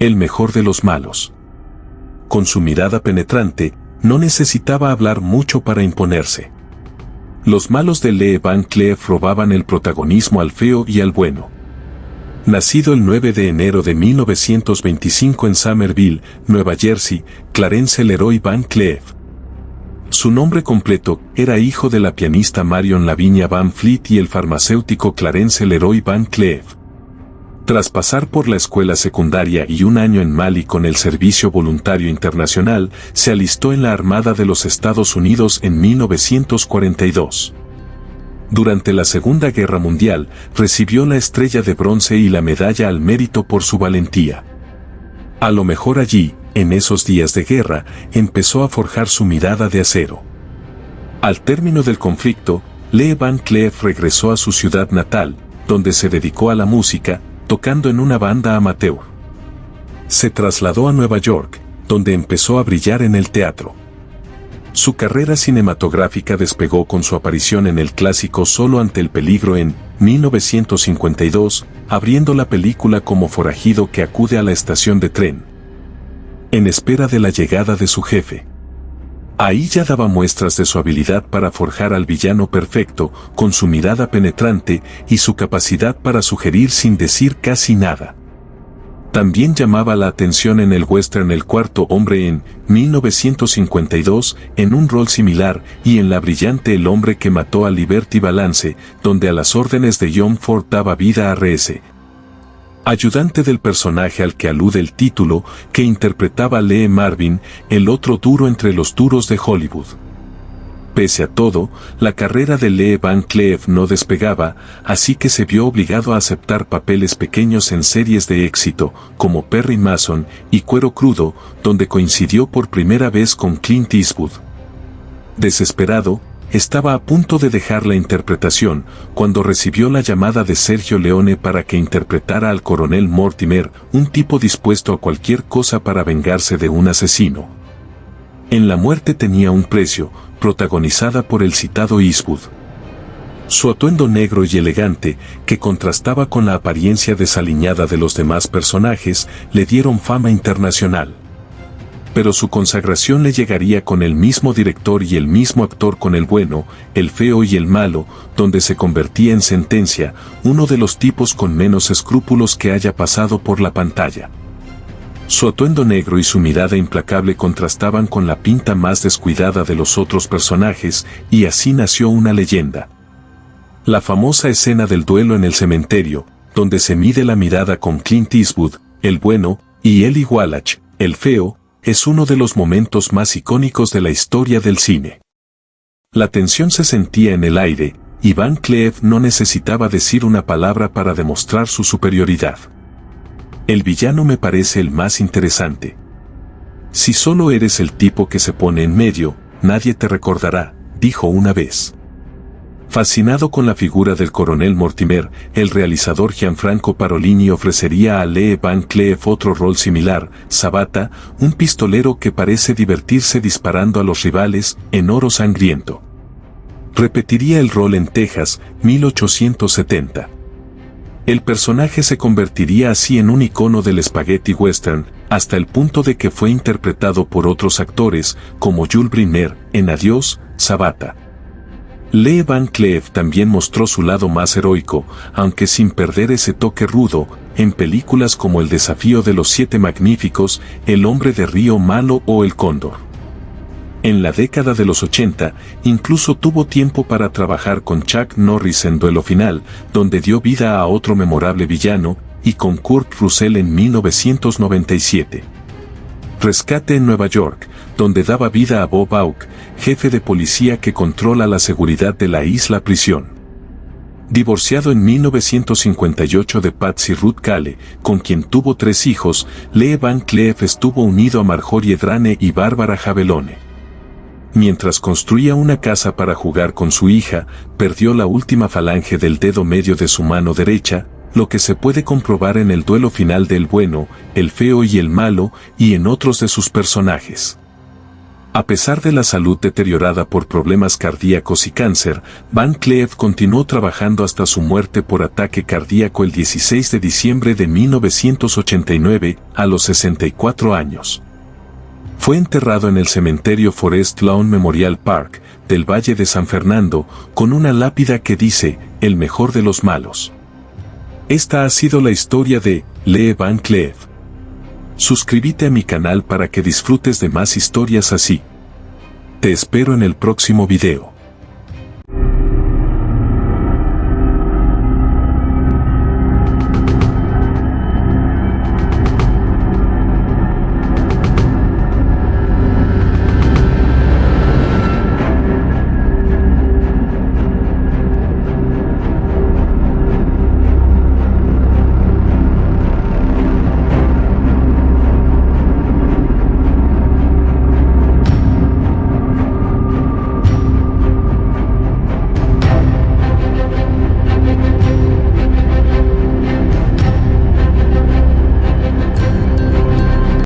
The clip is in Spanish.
el mejor de los malos. Con su mirada penetrante, no necesitaba hablar mucho para imponerse. Los malos de Lee Van Cleef robaban el protagonismo al feo y al bueno. Nacido el 9 de enero de 1925 en Somerville, Nueva Jersey, Clarence Leroy Van Cleef. Su nombre completo era hijo de la pianista Marion Lavinia Van Fleet y el farmacéutico Clarence Leroy Van Cleef. Tras pasar por la escuela secundaria y un año en Mali con el Servicio Voluntario Internacional, se alistó en la Armada de los Estados Unidos en 1942. Durante la Segunda Guerra Mundial, recibió la Estrella de Bronce y la Medalla al Mérito por su valentía. A lo mejor allí, en esos días de guerra, empezó a forjar su mirada de acero. Al término del conflicto, Lee Van Cleef regresó a su ciudad natal, donde se dedicó a la música, tocando en una banda amateur. Se trasladó a Nueva York, donde empezó a brillar en el teatro. Su carrera cinematográfica despegó con su aparición en el clásico Solo ante el peligro en 1952, abriendo la película como forajido que acude a la estación de tren, en espera de la llegada de su jefe. Ahí ya daba muestras de su habilidad para forjar al villano perfecto, con su mirada penetrante y su capacidad para sugerir sin decir casi nada. También llamaba la atención en el western El Cuarto Hombre en 1952, en un rol similar, y en la brillante El Hombre que mató a Liberty Balance, donde a las órdenes de John Ford daba vida a R.S., ayudante del personaje al que alude el título, que interpretaba Lee Marvin, el otro duro entre los duros de Hollywood. Pese a todo, la carrera de Lee Van Cleef no despegaba, así que se vio obligado a aceptar papeles pequeños en series de éxito, como Perry Mason y Cuero Crudo, donde coincidió por primera vez con Clint Eastwood. Desesperado, estaba a punto de dejar la interpretación, cuando recibió la llamada de Sergio Leone para que interpretara al coronel Mortimer, un tipo dispuesto a cualquier cosa para vengarse de un asesino. En La muerte tenía un precio, protagonizada por el citado Eastwood. Su atuendo negro y elegante, que contrastaba con la apariencia desaliñada de los demás personajes, le dieron fama internacional. Pero su consagración le llegaría con el mismo director y el mismo actor con El bueno, el feo y el malo, donde se convertía en Sentencia, uno de los tipos con menos escrúpulos que haya pasado por la pantalla. Su atuendo negro y su mirada implacable contrastaban con la pinta más descuidada de los otros personajes, y así nació una leyenda. La famosa escena del duelo en el cementerio, donde se mide la mirada con Clint Eastwood, el bueno, y Eli Wallach, el feo, es uno de los momentos más icónicos de la historia del cine. La tensión se sentía en el aire, y Van Cleef no necesitaba decir una palabra para demostrar su superioridad. El villano me parece el más interesante. Si solo eres el tipo que se pone en medio, nadie te recordará, dijo una vez. Fascinado con la figura del coronel Mortimer, el realizador Gianfranco Parolini ofrecería a Lee Van Cleef otro rol similar, Sabata, un pistolero que parece divertirse disparando a los rivales, en Oro Sangriento. Repetiría el rol en Texas, 1870. El personaje se convertiría así en un icono del spaghetti western, hasta el punto de que fue interpretado por otros actores, como Jules Briner, en Adiós, Sabata. Lee Van Cleef también mostró su lado más heroico, aunque sin perder ese toque rudo, en películas como El desafío de los siete magníficos, El hombre de Río Malo o El cóndor. En la década de los 80, incluso tuvo tiempo para trabajar con Chuck Norris en Duelo Final, donde dio vida a otro memorable villano, y con Kurt Russell en 1997. Rescate en Nueva York, donde daba vida a Bob Hawke, jefe de policía que controla la seguridad de la isla prisión. Divorciado en 1958 de Patsy Ruth Cale, con quien tuvo 3 hijos, Lee Van Cleef estuvo unido a Marjorie Drane y Bárbara Javelone. Mientras construía una casa para jugar con su hija, perdió la última falange del dedo medio de su mano derecha, lo que se puede comprobar en el duelo final del bueno, el feo y el malo, y en otros de sus personajes. A pesar de la salud deteriorada por problemas cardíacos y cáncer, Van Cleef continuó trabajando hasta su muerte por ataque cardíaco el 16 de diciembre de 1989, a los 64 años. Fue enterrado en el cementerio Forest Lawn Memorial Park, del Valle de San Fernando, con una lápida que dice, "El mejor de los malos". Esta ha sido la historia de Lee Van Cleef. Suscríbete a mi canal para que disfrutes de más historias así. Te espero en el próximo video.